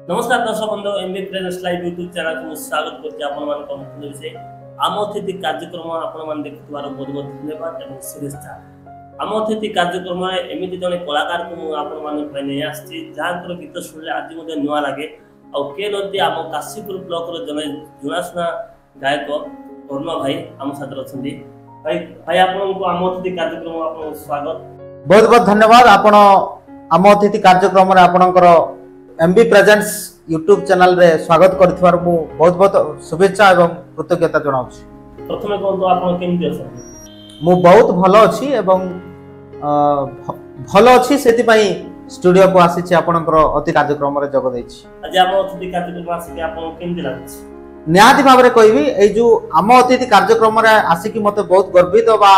नमस्कार दर्शक बंधु MB presence live YouTube channel को स्वागत करछि आपण मान को विषय आम अतिथि कार्यक्रम आपण मान देखुवार बहुत बहुत धन्यवाद एवं शुभेच्छा। आम अतिथि कार्यक्रम एमिति जने कलाकार को आपण मान नै आछि जांकर गीत सुनले आज मध्ये नुआ लागे आ के नदी आम काशीपुर ब्लॉक रो जने जुनासना गायक कर्ण भाई आम साथ रछंदी। भाई आपण को आम अतिथि कार्यक्रम आपण स्वागत बहुत बहुत धन्यवाद। आपण आम अतिथि कार्यक्रम रे आपणकर एमबी प्रेजेंस यूट्यूब चैनल रे स्वागत करथिवार मु बहुत बहुत शुभेच्छा एवं कृतज्ञता जणाउछि। प्रथमे कोन तो आपण केमि अछन? मु बहुत भलो अछि एवं भलो अछि सेति पई स्टूडियो को आसी छि आपणकर अति कार्यक्रम रे जग दैछि। आज आम अतिथि कार्यक्रम आसी के आपण केमि लागछि? निहाती भाव रे कहबी ए जो आम अतिथि कार्यक्रम रे आसी कि मते बहुत गर्वित बा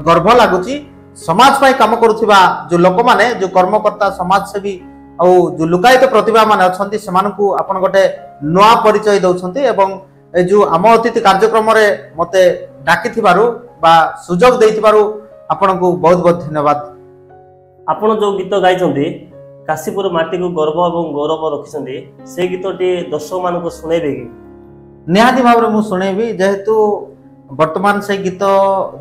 गर्व लागुछि। समाज पई काम करूथिबा जो लोक माने जो कर्मकर्ता समाज सेवी औ जो लुकायित प्रतिभा माने अछंती सेमानकु आपण गोटे नवा परिचय दउछंती एवं ए जो आम अतिथि कार्यक्रम रे मते डाकिथिबारु बा सुजोग देइथिबारु आपनकु बहुत बहुत धन्यवाद। आपण जो गीत गाइछंती काशीपुर माटी को गर्व एवं गौरव रखिछंती से गीतटी दर्शक मानकु सुनेबे कि? निहाती भाव रे मु सुनेबी जेहेतु वर्तमान से गीत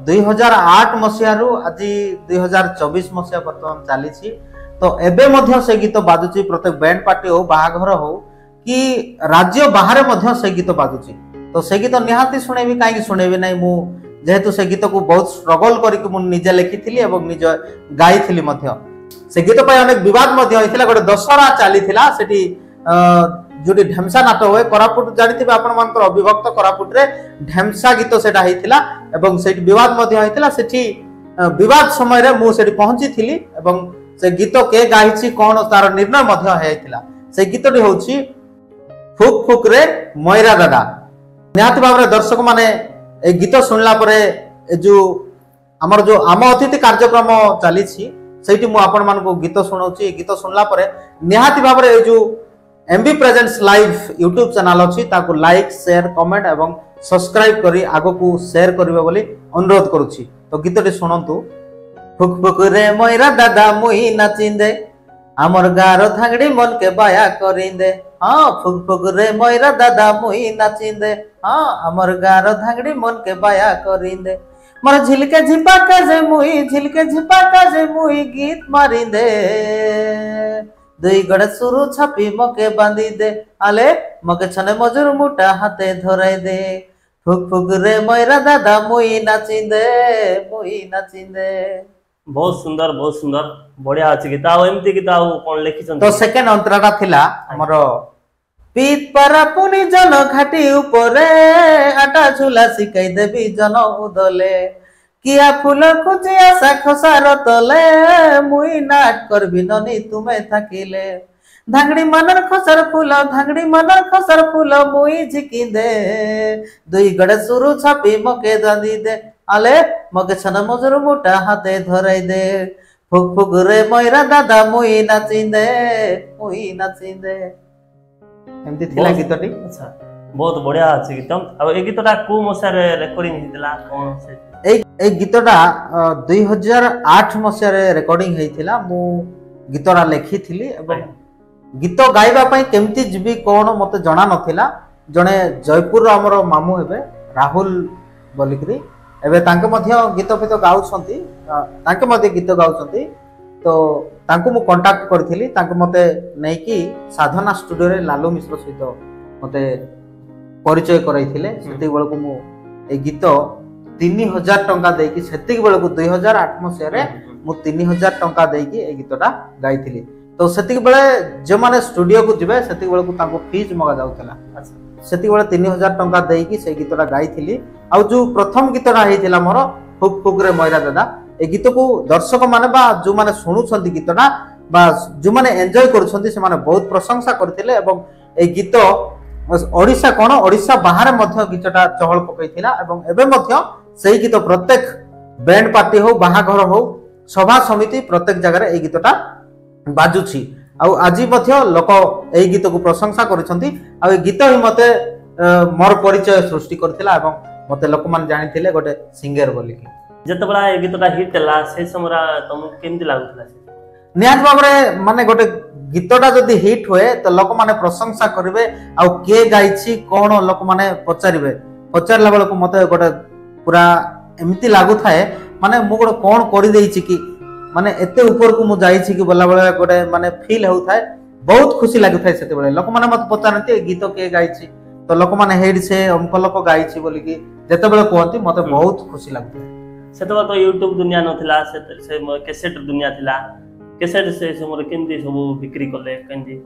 2008 मसिया रु आज 2024 मसिया वर्तमान चाली छी। तो एबे मध्य से गीत बाजुची प्रत्येक बैंड पार्टी हो बाहाघर हो कि राज्य बाहर मध्य से गीत बाजुची। तो से गीत निहाती सुनेबी काई सुनेबी नै मु जेहेतु से गीत को बहुत स्ट्रगल करिक मु निजे लिखिथिली एवं निज गाइथिली मध्य। से गीत पय अनेक विवाद मध्य होइथिला। गोटे दशहरा चालीथिला सेठी जोटी ढेमसा नाटक होय कोरापुट जानिथिबे आपण मानकर अविभक्त कोरापुट रे ढेमसा गीत सेटा हेइथिला एवं सेठी विवाद मध्य होइथिला। सेठी विवाद समय रे मु सेठी पहुंचीथिली एवं से गीत के गाइछि कोन तार निर्णय मध्य हेइथिला। से गीतटी होछि फुक फुक रे मोइरा दादा। निहाती भाव रे दर्शक माने ए गीत सुनला परे ए जो हमर जो आम अतिथि कार्यक्रम चाली छी सेठी मु आपण मानको गीत सुनाउछि। गीत सुनला परे निहाती भाव रे ए जो MB presence live YouTube channel अछि ताको लाइक शेयर कमेंट एवं सब्सक्राइब करी आगो को शेयर करिवे बोली अनुरोध करूछि। तो गीतटी सुनंतु। फुक फुक रे मोइरा दादा मुई नाचिंदे हमर गारो धांगड़ी मन के बाया करिंदे। हां फुक फुक रे मोइरा दादा मुई नाचिंदे हां हमर गारो धांगड़ी मन के बाया करिंदे। मोर झिलके झिपाका जे मुई गीत मारिंदे दुई गड़ सुरु छापी मके बांधी दे आले मके छने मजूर मुटा हाथे धराई दे। फुक फुक रे मोइरा दादा मुई नाचिंदे बहुत सुंदर बढ़िया अछि गीत। आ एमती गीत आ कोन लिखिछन? तो सेकंड अंतराटा थिला हमरो पीत परा पुनी जन घाटी ऊपरे आटा झुला सिकाई देबी जन उदले किया फूल कुचिया साखसार तले मुई नाट करबी ननी तुमे थाकिले धांगड़ी मनर खसर फूल मुई झिकिंदे दुई गड़े सुरु छापी मके दांदी दे आले मके छन मजूर मुटा हाथे धराई दे। फुक फुक रे मोइरा दादा मुई नाचिंदे एमती थिला गीतटी। अच्छा बहुत बढ़िया अछि गीत। अब ए गीतटा को मसा रे रिकॉर्डिंग हितला कोन से? ए गीतटा 2008 मसिया रे रिकॉर्डिंग हेइथिला। मु गीतरा लेखिथिली एवं गीत गाइबा पई केमती जिबी कोन मते जणा नथिला। जणे जयपुर हमर मामू हेबे राहुल बोलिकरी एबे तांके मध्य गीत फित गाउछंती तांके मध्य गीत गाउछंती। तो तांको मु कांटेक्ट करथिली तांके मते नै कि साधना स्टूडियो रे लालू मिश्र सहित मते परिचय करैथिले। सेति बेल को मु ए गीत 3000 टंका देई कि सेति बेल को 2008 मसिया रे मु 3000 टंका देई कि ए गीतटा गाइथिली। तो सेति बेले जे माने स्टूडियो को जिबे सेति बेल को तांको फीस मगा जाउतला। अच्छा सेति बेले 3000 टंका देई कि से गीतटा गाइथिली। आ जो प्रथम गीतटा हेइथिला मोर फुक फुक रे मोइरा दादा ए गीत को दर्शक माने बा जो माने सुनुछंती गीतटा बा जो माने एन्जॉय करूछंती से माने बहुत प्रशंसा करथिले एवं ए गीत ओडिसा कोन ओडिसा बाहर मध्य गीतटा चहल पकैथिला एवं एबे मध्य सेही गीत प्रत्येक बैंड पार्टी हो बाहाघर हो सभा समिति प्रत्येक जगह ए गीतटा बाजुछि। आ आज मध्य लोक ए गीत को प्रशंसा करिसंती। आ ए गीत ही मते मोर परिचय सृष्टि करथिला एवं मते लोक मान जानिथिले गोटे सिंगर बोली कि। जतबला ए गीतटा हिट हला से समय तुम केमती लागुथला? निहात भाव रे माने गोटे गीतटा जदि हिट हुए तो लोक माने प्रशंसा करेंगे आउ किए गाइछि कौन लोक माने पचारे पचारला बेलू मत गोटे पूरा एमती लगु थाए माने मु गोटे कौन कर कि माने एते ऊपर को मु जाइछि कि बोला बेले गोटे माने फील होता है बहुत खुशी लगु थाए सेते बेले लोक माने मत पचारती गीत किए गाइछि तो लोक माने हेड से अमको लोक गाइछि बोली कि जेते बेले कहंती मते बहुत खुशी लगु थाए सेते तो यूट्यूब दुनिया नथिला से कैसेट दुनिया थिला कैसेट से समरे केंदी सब बिक्री करले केंदी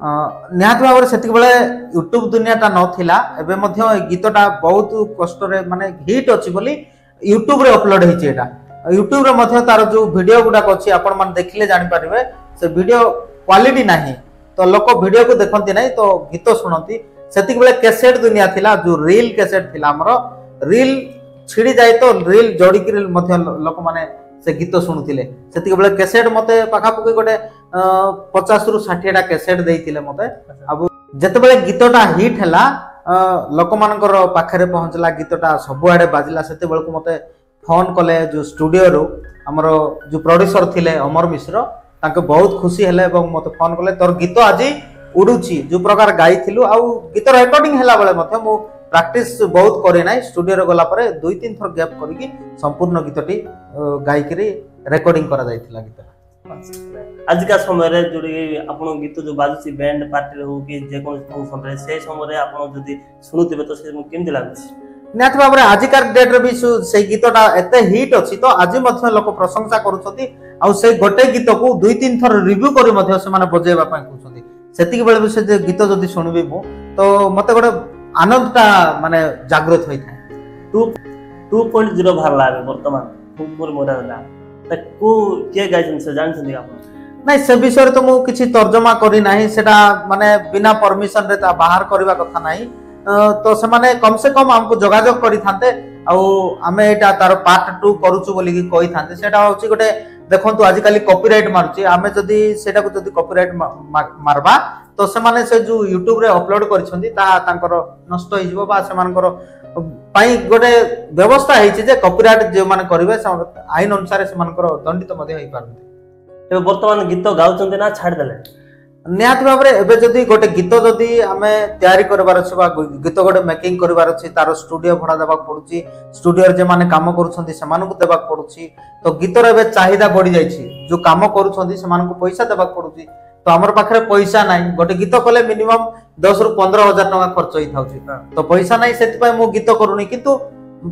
निहात भाव सेति बेले यूट्यूब दुनिया ता नथिला एबे मध्य गीतटा बहुत कष्ट रे माने हिट अछि बोली यूट्यूब रे अपलोड हिछि एटा यूट्यूब रे मध्य तार जो वीडियो गुडा अछि आपण मान देखिले जानि परिबे से वीडियो क्वालिटी नाही तो लोक वीडियो को देखंती नाही तो गीत सुनंती सेति बेले कैसेट दुनिया थिला जो रील कैसेट थिला हमरो रील छिड़ी जाय तो रील जोड़ी कि मध्य लोक माने से गीत शुणुले से बेले कैसेट मते पाखापाखि गोटे 50 रु 60 टा कैसेट देइतिले मते अब जते बेले गीतटा हिट हला लोक मानकर पाखरे पहुंचला गीतटा सब आडे बाजिला सेते बेले को मते फोन कले जो स्टूडियो रो हमरो जो प्रोड्यूसर थिले अमर मिश्र ताके बहुत खुशी हेले एवं मते फोन कले तोर गीत आज उडुची जो प्रकार गाइथिलु आ गीत रिकॉर्डिंग हला बेले मते मु प्रैक्टिस बहुत करे नाही स्टूडियो रे गला परे 2-3 थर गैप करके संपूर्ण गीतटी गाई करी रिकॉर्डिंग करा जायतिला गीत आज का समय रे जोड़ी आपण गीत जो बाजुची बैंड पार्टी हो कि जे कोन फंक्शन रे से समय रे आपण जदी सुनुतिबे तो से केमति लागुची निहात भाव आज कार डेट रे भी से गीतटा एते हिट अछि तो आज मध्य लोक प्रशंसा करूछथि आ से गोटे गीत को 2-3 थर रिव्यू करी मध्य से माने बजेबा पय कहउछथि सेति बेले भी से गीत जदी सुनबी मु तो मते गोटे आनंदटा माने जागृत होई थाए 2.0 भारला वर्तमान खूब मोराला को के गाइजन से जान छथि आपण नहीं से विषय तो मु किछि तर्जमा करी नाही सेटा माने बिना परमिशन रे ता बाहर करबा कथा नाही तो से माने कम से कम हमको जोगाजोग करी थांते आ आमे एटा तार पार्ट 2 करूछु बोली कि कहि थांते सेटा होछि गोटे देखंतु आज काली कॉपीराइट मारुछि आमे जदी सेटा को जदी कॉपीराइट मारबा तो से माने से जो यूट्यूब रे अपलोड करिसंती ता तांकर नष्ट होई जिवो बा से मानकर पाई गोटे व्यवस्था हेछि जे कॉपीराइट जे माने करिवे आईन अनुसार से मानकर दंडित मध्ये होई पारंती ए वर्तमान गीत गाउचंती ना छाड़ देले निहात भाव रे एबे जदी गोटे गीत जदी आमे तयारी करबार अछि बा गीत गोटे मेकिंग करबार अछि तार स्टूडियो भड़ा देबा पडुछि स्टूडियो जे माने काम करूछंती से मानकु देबा पडुछि तो गीत रे एबे चाहिदा बढ़ी जायछि जो काम करूछंती से मानकु पैसा देबा पडुछि तो हमर पाखरे पैसा नाही गोटे गीत कले मिनिमम 10 रु 15,000 टका खर्च होई थाउछि तो पैसा नाही सेति पय मु गीत करूनी किंतु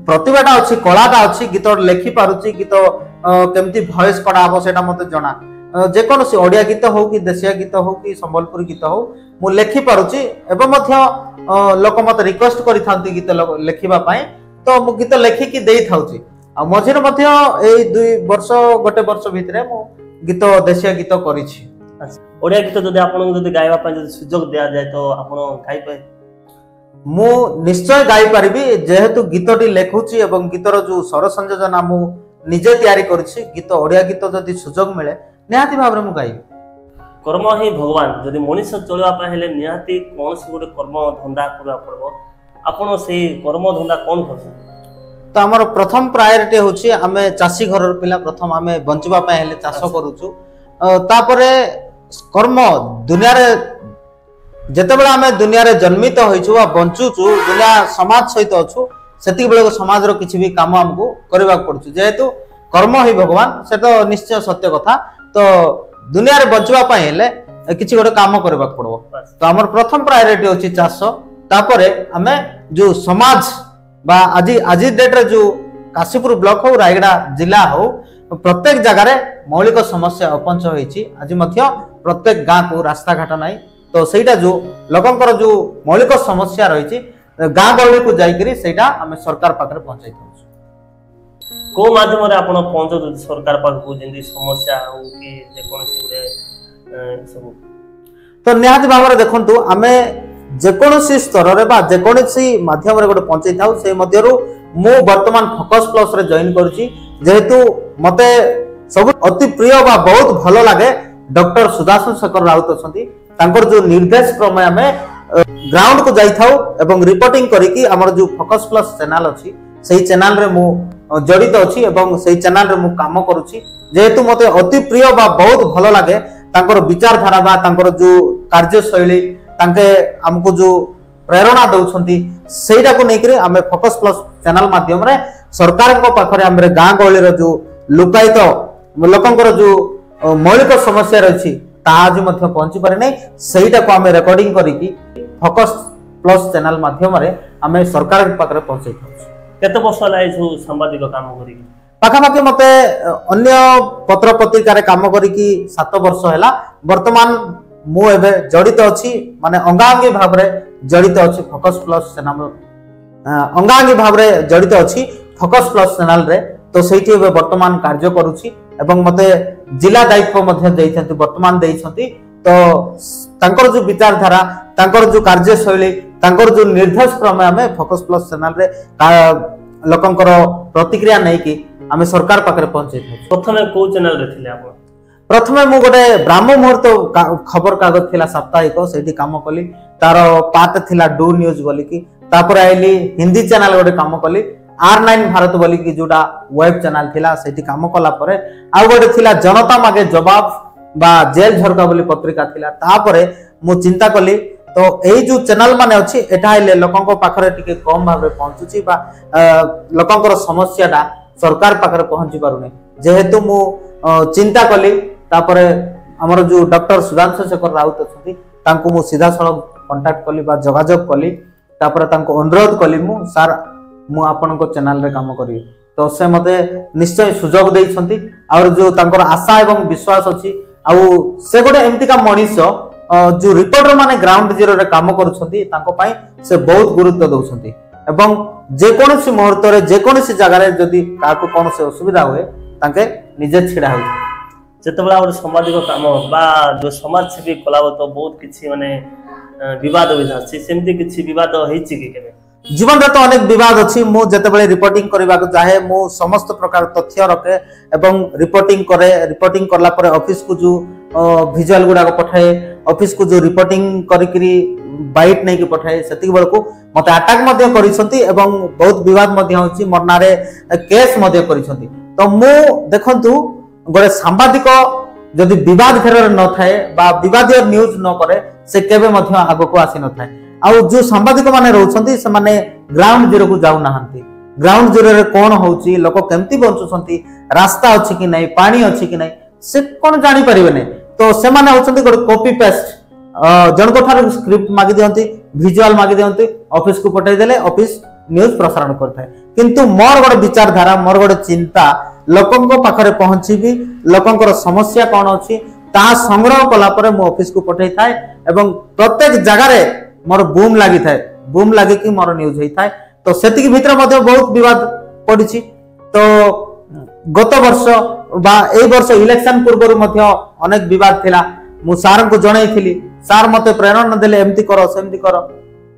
प्रतिभाटा अछि कलाटा अछि गीत लेखि पारुछि गीत केमति वॉइस कडा आबो सेटा मते जणा जे कोनसी ओडिया गीत हो कि देशिया गीत हो कि संबलपुरी गीत हो मु लेखि पारुछि एवं मध्य लोक मते रिक्वेस्ट करि थांती गीत लेखिबा पय तो मु गीत लेखि कि देई थाउछि आ मझिर मध्य एई 2 वर्ष गोटे वर्ष भितरे मु गीत देशिया गीत करिछि ओडिया गीत जदि आपण जदि गायबा पय जदि सुयोग दिया जाय तो आपण गाई पाए मु निश्चय गाई परिबी जेहेतु गीतटी लेखुछि एवं गीतर जो स्वर संयोजन मु निजे तयारी करछि गीत ओडिया गीत जदि सुयोग मिले निहाती भाव रे मु गाई कर्म ही भगवान जदि मनुष्य चलवा पय हेले निहाती कोन से गोटे कर्म धंदा करबा पड़बो आपण से कर्म धंदा कोन करछ तो हमर प्रथम प्रायोरिटी होछि हमें चासी घर पिला प्रथम हमें बंचबा पय हेले चाष करूछु तापरे कर्म दुनिया रे जते बेला हमें दुनिया रे जन्मित होइछु आ बंचुछु दुनिया समाज सहित अछु सेति बेला समाज रो किछि भी काम हमको करबा पड़छु जेहेतु कर्म ही भगवान से तो निश्चय सत्य कथा तो दुनिया रे बंचबा पय हेले किछि गोटे काम करबा पड़बो तो हमर प्रथम प्रायोरिटी होछि चाष तापरे हमें जो समाज बा आज डेट रे जो काशीपुर ब्लॉक हो रायगड़ा जिला हो प्रत्येक जगह रे मौलिक समस्या अपंच होइछि आज मध्य प्रत्येक गां को रास्ता घाट नाही तो सेटा जो लोकंकर जो मौलिक समस्या रहिछि गां गली को जाई करी सेटा हमें सरकार पाखरे पहुंचाई थाउ को माध्यम रे आपण पहुंचो सरकार पाख को जेंदी समस्या हो कि जे कोनसी गुरे सब तो निहाती भाव रे देखंतु हमें जे कोनसी स्तर रे बा जे कोनसी माध्यम रे गोटे पहुंचाई थाउ से मध्यरु मु वर्तमान फोकस प्लस रे जॉइन करछि जेहेतु मते सब अति प्रिय बा बहुत भलो लागे डॉक्टर सुदासन शेखर राउत अछंती तांकर जो निर्देश क्रमे हमें ग्राउंड को जाई थाउ एवं रिपोर्टिंग करी कि हमर जो फोकस प्लस चैनल अछि सेही चैनल रे मु जड़ित अछि एवं सेही चैनल रे मु काम करूछि जेहेतु मते अति प्रिय बा बहुत भलो लागे तांकर विचारधारा बा तांकर जो कार्यशैली तांके हमको जो प्रेरणा दउछंती सेटा को नेकरे हमें फोकस प्लस चैनल माध्यम रे सरकार को पाखरे हमरे गां गहली रो जो लुकायित लोकंकर जो मौलिक समस्या रही आज मध्य पहुंची पारे नहीं सेटा को हमें रिकॉर्डिंग करिकी फोकस प्लस चैनल माध्यम रे हमें सरकार के पाखरे पहुंचै केते वर्ष लाई जो संवादिक काम करी पाखापाखि मते अन्य पत्र पत्रिका काम करिकी 7 वर्ष हैला वर्तमान मु एबे जड़ित अछि माने अंगांगी भाव रे जड़ित अछि फोकस प्लस चैनल अंगांगी भाव रे जड़ित अछि फोकस प्लस चैनल रे तो सेठी एबे वर्तमान कार्य करूछि एवं मते जिला दायित्व मध्ये दैछंती वर्तमान दैछंती तो तांकर जो विचारधारा तांकर जो कार्यशैली तांकर जो निर्देश क्रमे हमें फोकस प्लस चैनल रे लोकंकर प्रतिक्रिया नै कि हमें सरकार पाखरे पहुंचै प्रथमे को चैनल रे थिले आपण प्रथमे मु गोटे ब्राह्म मुहूर्त खबर कागज थिला साप्ताहिक सेठी काम कली तार पार्ट थिला डू न्यूज बोली कि तापर आइली हिंदी चैनल गोटे काम कली R9 भारत बोली कि जोटा वेब चैनल थिला सेठी काम कला परे आ गोटे थिला जनता मागे जवाब बा जेल झरका बोली पत्रिका थिला तापरे मु चिंता कली तो एई जो चैनल माने अछि एटा आइले लोकंको पाखरे टिके कम भाबे पहुंचुची बा लोकंकर समस्याटा सरकार पाखरे पहुंची पारुने जेहेतु मु चिंता कली तापरे हमर जो डॉक्टर सुधांशु शेखर राउत अछि तांको मु सीधा सळग कांटेक्ट कली बा जोगाजोग कली तापरे तांको अनुरोध कली मु सर मु आपन को चैनल रे काम करी तो से मते निश्चय सुजोग दैछंती और जो तांकर आशा एवं विश्वास अछि आ से गोटे एमती का मनीष जो रिपोर्टर माने ग्राउंड जीरो रे काम करूछंती तांको पई से बहुत गुरुत्व दउछंती एवं जे कोनोसी मुहूर्त रे जे कोनोसी जगह रे जदी काको कोनोसी असुविधा होए तांके निजे छिडा होय जेतबेला और सामाजिक काम बा जो समाज सेवी कलाव तो बहुत किछि माने विवाद होई जाछि सेमति किछि विवाद होईछि कि केबे जीवन रे तो अनेक विवाद अछि मु जतेबेले रिपोर्टिंग करबा को चाहे मु समस्त प्रकार तथ्य रखे एवं रिपोर्टिंग करे रिपोर्टिंग करला परे ऑफिस को जो विजुअल गुडा को पठाए ऑफिस को जो रिपोर्टिंग करिकरी बाइट नै के पठाए सेति बेल को मते अटैक मध्ये करिसंती एवं बहुत विवाद मध्ये होछि मरनारे केस मध्ये करिसंती तो मु देखंतु गोटे सांबादिक जदि विवाद घेर न थाए बा विवादीय न्यूज न करे से केबे मध्ये आगो को आसी न थाए आ जो सांबादिक माने रहउछंती से माने ग्राउंड जीरो को जाउ नाहंती ग्राउंड जीरो रे कोन होउची लोक केमती बंचुछंती रास्ता अछि कि नै पानी अछि कि नै से कोन जानि परिबे नै तो से माने होउछंती गोटे कॉपी पेस्ट जनको थार स्क्रिप्ट मागी दियंती विजुअल मागी दियंती ऑफिस को पठाई देले ऑफिस न्यूज प्रसारण करथाय किंतु मोर गोटे विचारधारा मोर गोटे चिंता लोकंको पाखरे पहुंचीबी लोकंकर समस्या कोन अछि ता संग्रह कला परे मो ऑफिस को पठाई थाए एवं प्रत्येक जगह रे मोर बूम लागि थाए बूम लागि कि मोर न्यूज हेई थाए तो सेतिक भीतर मध्ये बहुत विवाद पडिछि तो गत वर्ष बा एई वर्ष इलेक्शन पूर्व मध्ये अनेक विवाद थिला मु सारन को जणाई थिली सार मते प्रेरणा देले एमती करो सेमती करो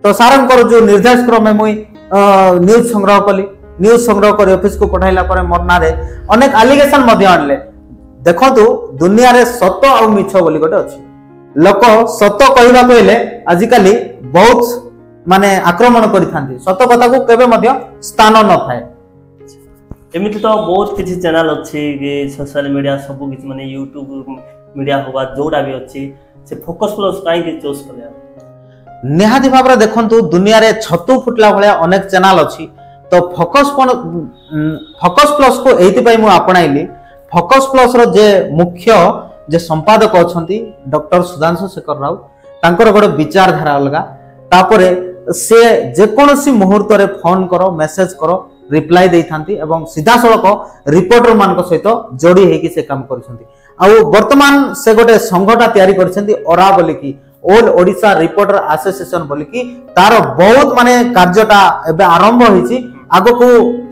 तो सारन को जो निर्देश क्रमे मुई न्यूज संग्रह कली न्यूज संग्रह कर ऑफिस को पठाइला परे मरना रे अनेक एलिगेशन मध्ये आनले देखंतु दुनिया रे सत आ मिछ बोली गोटे अछि लोक सत कहिबा कहले आजिकाली बहुत माने आक्रमण करिथांती सत कथा को केबे मध्ये स्थान न थाए एमिति तो बहुत किछि चैनल अछि कि सोशल मीडिया सब किछि माने यूट्यूब मीडिया होबा जोडा भी अछि से फोकस प्लस काई के चूज करले निहादी भाबरा देखंतु दुनिया रे छतु फुटला भलिया अनेक चैनल अछि तो फोकस प्लस को एति पई मु आपणाइली फोकस प्लस रो जे मुख्य जे संपादक अछंती डॉक्टर सुधांशु शेखर राव तांकर गोटे विचारधारा अलगा तापरे से जे कोनोसी मुहूर्त रे फोन करो मेसेज करो रिप्लाई देइथांती एवं सीधा सड़क रिपोर्टर मान सहित जोड़ी हेकी से काम करछंती आ वर्तमान से गोटे संघटा तयारी करछंती ओरा बोली की ऑल ओडिशा रिपोर्टर एसोसिएशन बोली की तार बहुत माने कार्यटा एबे आरंभ होईची आगो को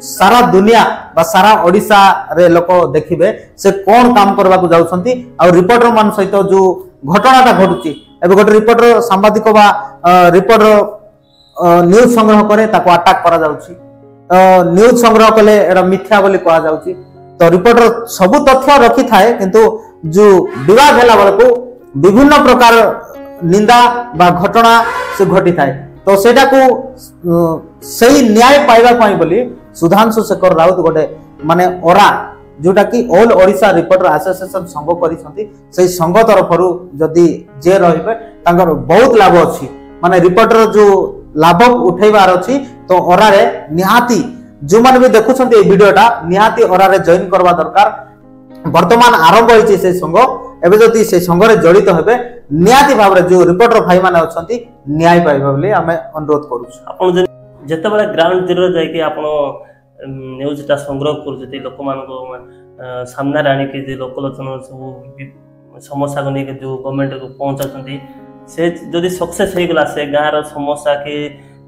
सारा दुनिया बा सारा ओडिशा रे लोक देखिबे से कोन काम करबा को जाउछंती आ रिपोर्टर मान सहित जो घटनाटा घटुची एबे गोटे रिपोर्टर सांबादिक बा रिपोर्टर न्यूज संग्रह करे ताको अटैक करा जाउची न्यूज संग्रह कले एरा मिथ्या बोली कहा जाउची तो रिपोर्टर सब तथ्य रखी थाए किंतु जो विवाद हैला बेलको विभिन्न प्रकार निंदा बा घटना से घटी थाए तो सेटा को सही न्याय पाइबा पाई बोली सुधांशु शेखर राउत गोटे माने ओरा जोटा कि ऑल ओडिशा रिपोर्टर एसोसिएशन संघ करिसंती से संघ तरफरु जदि जे रहिबे तांकर बहुत लाभ अछि माने रिपोर्टर जो लाभ उठेबार अछि तो ओरारे निहाती जो माने भी देखुछंती ए वीडियोटा निहाती ओरारे जॉइन करबा दरकार वर्तमान आरंभ होइछि से संघ एबे जदि से संघरे जड़ित हेबे निहाती भाबरे जो रिपोर्टर भाई माने अछंती न्याय पाइबा बोली हमें अनुरोध करू आपण जते बळे ग्राउंड जीरो जाय कि आपण न्यूज़टा संग्रह कर लोक मान सामने आने के लोकलोचन सब समस्या को लेकर जो गवर्नमेंट को पहुंचा से जदि सक्सेस हो गला से गाँव समस्या के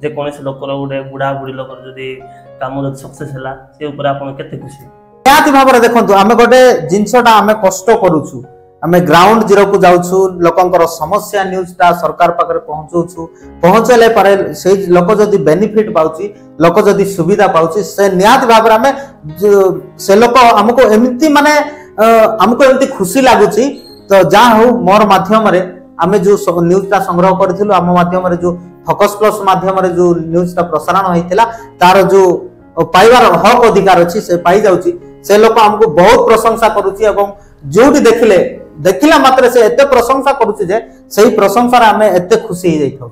जेकोसी लोकर गोटे बुढ़ा बुढ़ी लोकर जदि काम सक्सेस है से ऊपर आप केते खुशी निहाती भाव देखो आम गोटे जिनसटा आम कष्ट करूछु आमे ग्राउंड जीरो को जाउछु लोकंकर समस्या न्यूज़टा सरकार पाखरे पहुंचौछु पहुंचले पारे से लोक जदि बेनिफिट पाउची लोक जदि सुविधा पाउची से निहाती भाव आमे से लोक हमको एमती माने हमको एमती खुशी लागुची तो जा हो मोर माध्यम रे आमे जो न्यूज़टा संग्रह करथिलु आम माध्यम रे जो फोकस प्लस माध्यम रे जो न्यूज़टा प्रसारण होइतिला तार जो पाइबार हक अधिकार अछि से पाई जाउची से लोक हमको बहुत प्रशंसा करूची एवं जोटी देखिला मात्र से एते प्रशंसा करूची जे सही प्रशंसा रे हमें एते खुशी हो जाइथौ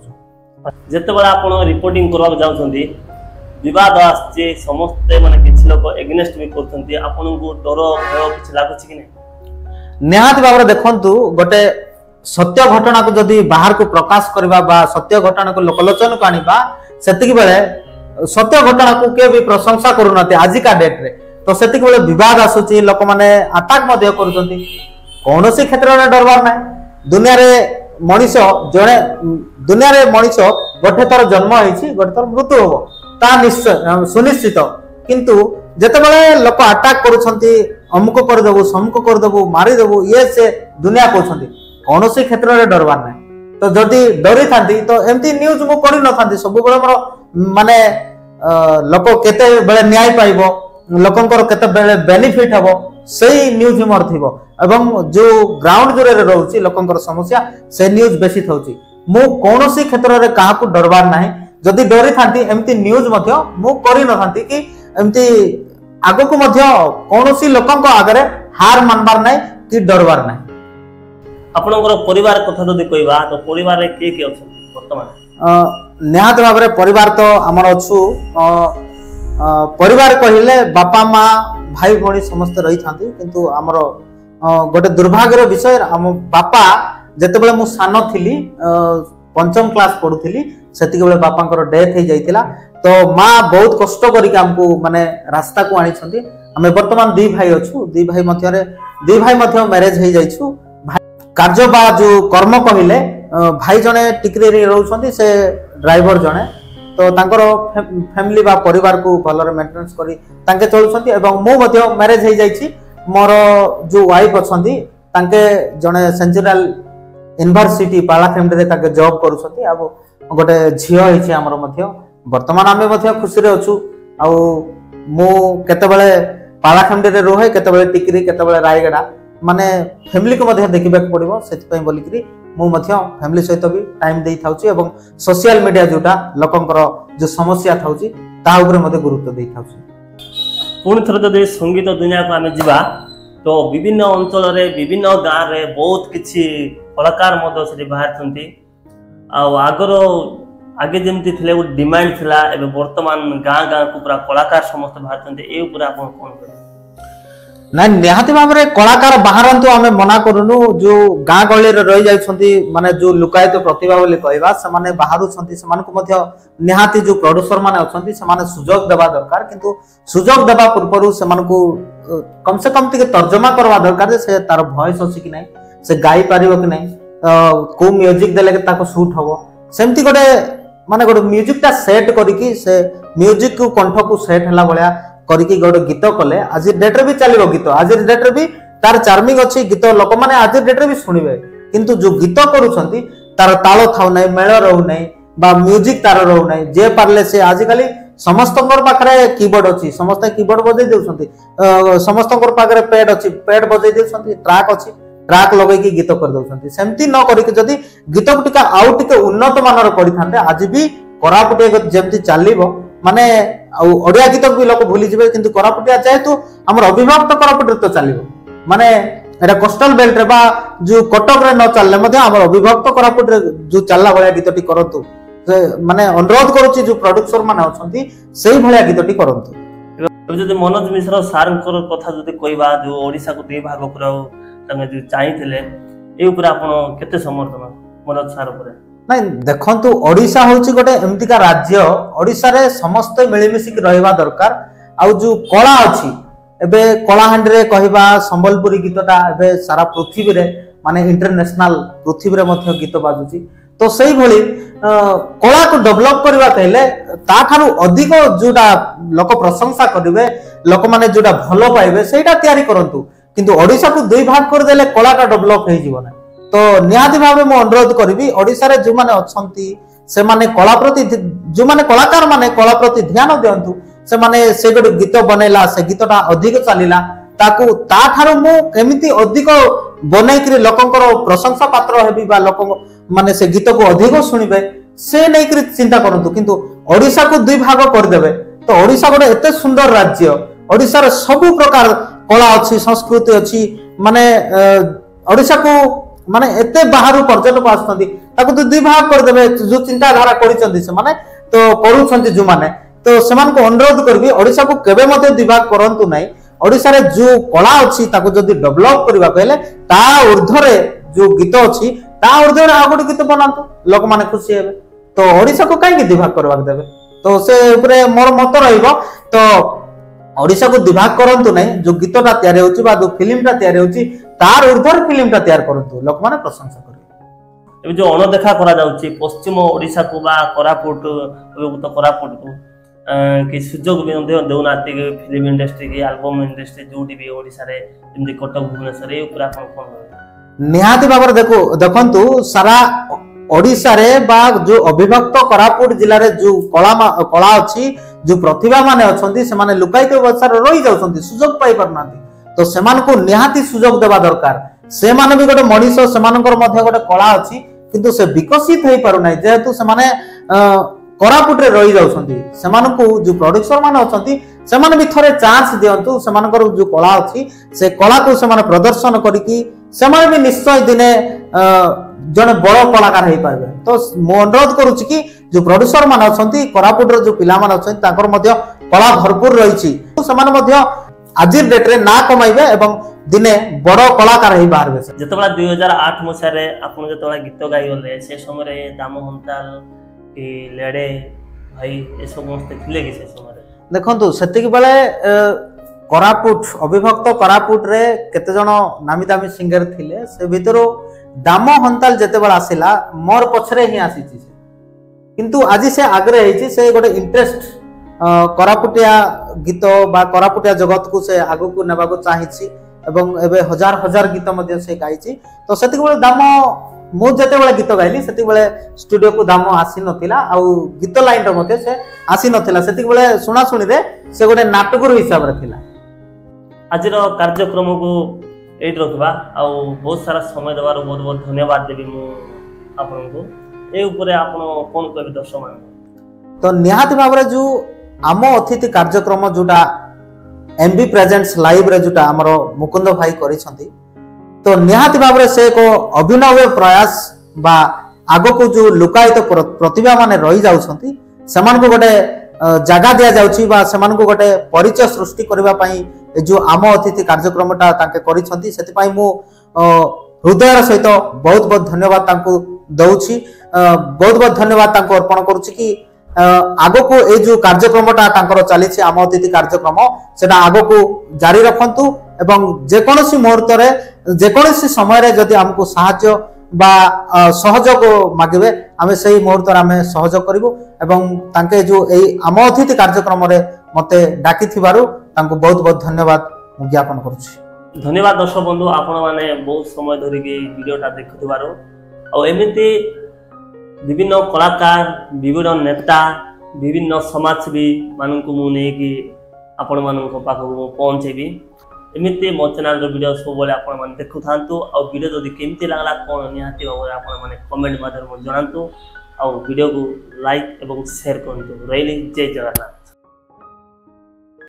जते बडा आपण रिपोर्टिंग करबा जाउछंती विवाद आछे समस्त माने किछ लोक एग्नेस्ट भी करछंती आपण को डर भय किछ लागुची कि नै निहात भाबरे देखंतु गोटे सत्य घटना को जदि बाहर को प्रकाश करबा बा सत्य घटना को लोकलोचन को आनिबा सेतिक बेले सत्य घटना को के भी प्रशंसा करूनते आज का डेट रे तो सेतिक बेले विवाद आसुची लोक माने अटैक मध्य करूछंती कौनसी क्षेत्र में डरबार ना दुनिया रे मनीष जड़े दुनिया रे मनीष गोटे थर जन्म होइछि गोटे थर मृत्यु होबो ता निश्चय सुनिश्चित किंतु जते बेले लोक अटैक करूछंती अमुक कर देबो समक कर देबो मारी देबो ये से दुनिया कहउछंती कौनसी क्षेत्र में डरबार ना तो जदि डरी थांती तो एमती न्यूज मु करि न थांती सब बेले मोर माने लोक केते बेले न्याय पाइबो लोकंकर केते बेले बेनिफिट हबो सही न्यूज मोर थिबो एवं जो ग्राउंड जोरे रहउची लोकंकर समस्या से न्यूज बेसी थाउची मु कोनोसी क्षेत्र रे काहा को डरबार नाही जदि डरी थांती एमती न्यूज मध्य मु करि न थांती कि एमती आगो को मध्य कोनोसी लोकंक आगरे हार मानबार नाही कि डरबार नाही आपनकर परिवार कथा जदि कहबा तो परिवार रे के अछि वर्तमान निहात भाबरे परिवार तो हमर अछु परिवार कहिले बापा माँ भाई भौणी समस्त रही थांती किंतु हमर गोटे दुर्भाग्यर विषय हम बापा जते बेले मु सान थिली पंचम क्लास पढुथिली सेतिके बेले बापांकर डेथ हो जाइतिला तो माँ बहुत कष्ट करिक हमको माने रास्ता को आनी छंती हमें वर्तमान दी भाई अछु दी भाई मध्य मैरिज हो जाइछु कार्य बा जो कर्म कहिले भाई जने टिकरी रे रहउछंती से ड्राइवर जने तो तांकर फैमिली बा परिवार को भलरे मेंटेनेंस करी तांके चलुछंती एवं मो मध्य मैरिज हो जाइछि मोर जो वाइफ अछंती तांके जने सेंचुरल यूनिवर्सिटी पालाखेमडे रे तांके जॉब करूछंती अब गोटे झियो हिछि हमर मध्य वर्तमान आमे मध्य खुशी रे अछु आ मो केते बेले पालाखेमडे रे रोहे केते बेले टिकरी केते बेले रायगडा माने फैमिली को मध्य देखिबा पड़िबो सेति पय बोलिकरी मु मध्य फैमिली सहित भी टाइम देई थाउची एवं सोशल मीडिया जोटा लोकंकर जो समस्या थाउची ता ऊपर मध्य गुरुत्व देई थाउची पुणी थर जदि संगीत दुनिया को आमे जिबा तो विभिन्न अंचल रे विभिन्न गाँव रे बहुत किछि कलाकार मध्य से बाहर छंती आ आगर आगे जमती थिले वो डिमांड थिला एबे वर्तमान गाँ गाँ को पूरा कलाकार समस्त बाहर छंती ए ऊपर आपण कोन कर ना निहाती भाव में कलाकार बाहरंतु आमे मना करूनु जो गाँ गहली रे रही जाइछंती माने जो लुकायित प्रतिभा बोली कहबा से माने बाहरु छंती से मानको मध्य निहाती जो प्रोड्यूसर माने अछंती से माने सुजोग देबा दरकार किंतु सुजोग देबा पूर्वरु से मानको कम से कम तिके तर्जमा करबा दरकार से तार वॉइस अछि कि नै से गाई पारिबो कि नै को म्यूजिक देले के ताको शूट हबो सेमती गोटे माने गोटे म्यूजिक ता सेट करिकि से म्यूजिक को कंठ को सेट हला बळ्या करिकि गोटे गीत कले आज डेट रे भी चलिबो गीत आज डेट रे भी तार चार्मिंग अछि गीत लोक माने आज डेट रे भी सुनिबे किंतु जो गीत करूछंती तार ताल थाउ नै मेळ रहउ नै बा म्यूजिक तार रहउ नै जे पारले से आज काली समस्तकर पाखरे कीबोर्ड अछि समस्त कीबोर्ड बजै देउछंती समस्तकर पाखरे पैड अछि पैड बजै देउछंती ट्रैक अछि ट्रैक लगै कि गीत कर देउछंती सेमती न करिकि जदी गीत टिका आउ टिके उन्नत मानर करिथांते आज भी कोरापुटे जेमती चलिबो माने ओडिया गीत भी लोक भूली जिवे किंतु कोरापुटिया जेहेतु हमर अभिभक्त कोरापुट तो चलिबो माने एटा कोस्टल बेल्ट रे बा जो कटक रे न चलले मध्ये हमर अभिभक्त कोरापुट रे जो चलला भलिया गीतटी करंतु माने अनुरोध करूची जो प्रोड्यूसर माने अछंती सेही भलिया गीतटी करंतु जदि मनोज मिश्र सार कथा जदि कहबा जो ओडिसा को दे भाग कर तमे जो चाहिथिले ए ऊपर आपण केते समर्थन मनोज सार ऊपर नहीं देखंतु ओडिसा होची गोटे एमतिका राज्य ओडिसा रे समस्त मिलिमिशि रहबा दरकार आ जो कला अछि एबे कलाहांडी रे कहबा संबलपुरी गीतटा एबे सारा पृथ्वी रे माने इंटरनेशनल पृथ्वी रे मध्य गीत बाजुची तो सेही भली कला को डेवलप करबा कहले ता थारु अधिक जोटा लोक प्रशंसा करिवे लोक माने जोटा भलो पाइबे सेटा तयारी करंतु किंतु ओडिसा को दुई भाग कर देले कला का डेवलप हे जीवन तो निहाती भावे मो अनुरोध करिवि ओडिसा रे जो माने अछंती से माने कला प्रति जो माने कलाकार माने कला प्रति ध्यान दियंतु से माने से गोटे गीत बनेला से गीतटा अधिक चलिला ताकू ता थारु मु केमिति अधिक बनै करी लोकंकर प्रशंसा पात्र हेबी बा लोक माने से गीत को अधिक सुनिबे से नै करी चिंता करंतु किंतु ओडिसा को दुई भाग कर देबे तो ओडिसा गोटे एते सुंदर राज्य ओडिसा रे सब प्रकार कला अछि संस्कृति अछि माने ओडिसा को माने एते बाहरु पर्यटक आछथि ताकू तो दुई भाग कर देबे जो चिंता धारा करिसथि से माने तो करूछथि जो माने तो सेमान को अनुरोध करबी ओडिसा को केबे मते दुई भाग करंतु नै ओडिसा रे जो कला अछि ताकू जदी डेवलप करबा कहले ता ऊर्ध्व रे जो गीत अछि ता ऊर्ध्व रे आ गोटे गीत बनांतु लोक माने खुशी हेबे तो ओडिसा को काई दुई भाग करबा देबे तो से ऊपरे मोर मत रहइबो तो ओडिसा को दिभाग करंतु नै जो गीतटा तयार होउची बा जो फिल्मटा तयार होउची तार ऊर्ध्वर फिल्मटा तयार करंतु लोक माने प्रशंसा करिवे। एबे जो अणदेखा करा जाउची पश्चिम ओडिसा को बा कोरापुट तो कोरापुट को कि सुजोग भी देउनाती फिल्म इंडस्ट्री की एल्बम इंडस्ट्री जोटी भी ओडिसा रे जेमि कटक भुवनेश्वर ए ऊपर आपण कोन निहाती बाबर देखंतु सारा ओडिसा रे बा जो अभिभक्त कोरापुट जिल्ला रे जो कला अछि जो प्रतिभा माने अछंती से माने लुकायित अवस्था रे रहि जाउछंती सुजोग पाई परनांती तो सेमान को निहाती सुजोग देबा दरकार से माने भी गोटे मनीष सेमानकर मध्य गोटे कला अछि किंतु से विकसित होई पारु नै जेहेतु से माने कोरापुट रे रहि जाउछंती सेमान को जो प्रोड्यूसर माने अछंती सेमान भी थरे चांस दियंतु सेमानकर जो कला अछि से कला को सेमान प्रदर्शन करिकि सेमान भी निश्चय दिने जने बड़ कलाकार हे पारबे तो मो अनुरोध करूची कि जो प्रोड्यूसर मान अछंती कोरापुट रो जो पिला मान अछंती ताकर मध्य कला भरपूर रहिछि तो समान मध्य आजिर डेट रे ना कमाइबे एवं दिने बड़ कलाकार हे पारबे जतबा 2008 मसिया रे आपण जतबा गीत गाई गले से समय रे दाम हंताल कि लेडे भाई ए समस्त थिले कि से समय रे देखंतु सेतिक बेले कोरापुट अभिभक्त कोरापुट रे केते जण नामी दामी सिंगर थिले से भितरो दाम हंताल जेते बेला आसिला मोर पछरे ही आसीची किंतु आज से आग्रह हेची से गोटे इंटरेस्ट कोरापुटिया गीत बा कोरापुटिया जगत को से आगु को नेबा को चाहिछि एवं एबे हजार हजार गीत मध्ये से गाइछि तो सेति बेले दाम मु जेते बेले गीत गाइली सेति बेले स्टूडियो को दाम आसी नथिला आ गीत लाइन रो मध्ये से आसी नथिला सेति बेले सुना सुनी रे से गोटे नाटक रो हिसाब रे थिला आजिर कार्यक्रम को एट रखबा आ बहुत सारा समय देवार बहुत बहुत धन्यवाद देबी मु आपन को ए ऊपर आपन कोन कहबी दर्शक मान तो निहाती भाबरे जो आम अतिथि कार्यक्रम जोटा एमबी प्रेजेंट्स लाइव रे जोटा हमरो मुकुंद भाई करिसंती तो निहाती भाबरे से को अभिनव प्रयास बा आगो को जो लुकायित प्रतिभा माने रही जाउछंती समान को गोटे जगह दिया जाउछि बा समान को गोटे परिचय सृष्टि करबा पई जो आम अतिथि कार्यक्रमटा ताके करिसंती सेति पई मु हृदयर सहित बहुत बहुत धन्यवाद तांको दउछि बहुत बहुत धन्यवाद तांको अर्पण करूछि कि आगो को ए जो कार्यक्रमटा तांकर चली आम अतिथि कार्यक्रम सेटा आगो को जारी रखंतु एवं जेकोसी मुहूर्त रे जेकोसी समय रे जदि हमको सहायता बा सहयोग मागिबे आमे सही मुहूर्त रे आमे सहयोग करिवो एवं तांके जो ए आम अतिथि कार्यक्रम रे मते डाकी थिबारु तांको बहुत बहुत धन्यवाद ज्ञापन करूछि। धन्यवाद दर्शक बंधु आपण माने बहुत समय धरि के वीडियोटा देखुथिबारु आ एमिति विभिन्न कलाकार विभिन्न नेता विभिन्न समाजसेवी मानक मुझे कि आपण मानक पाखक पहुँचेबी एमती मो चैनल वीडियो सब आपण मैंने देखु था आ वीडियो जदि केमती लगला कौन निहाती भाव आपण मैंने कमेंट माध्यम जनातु आ वीडियो को लाइक एवं शेयर करूँ रही जय जगन्नाथ।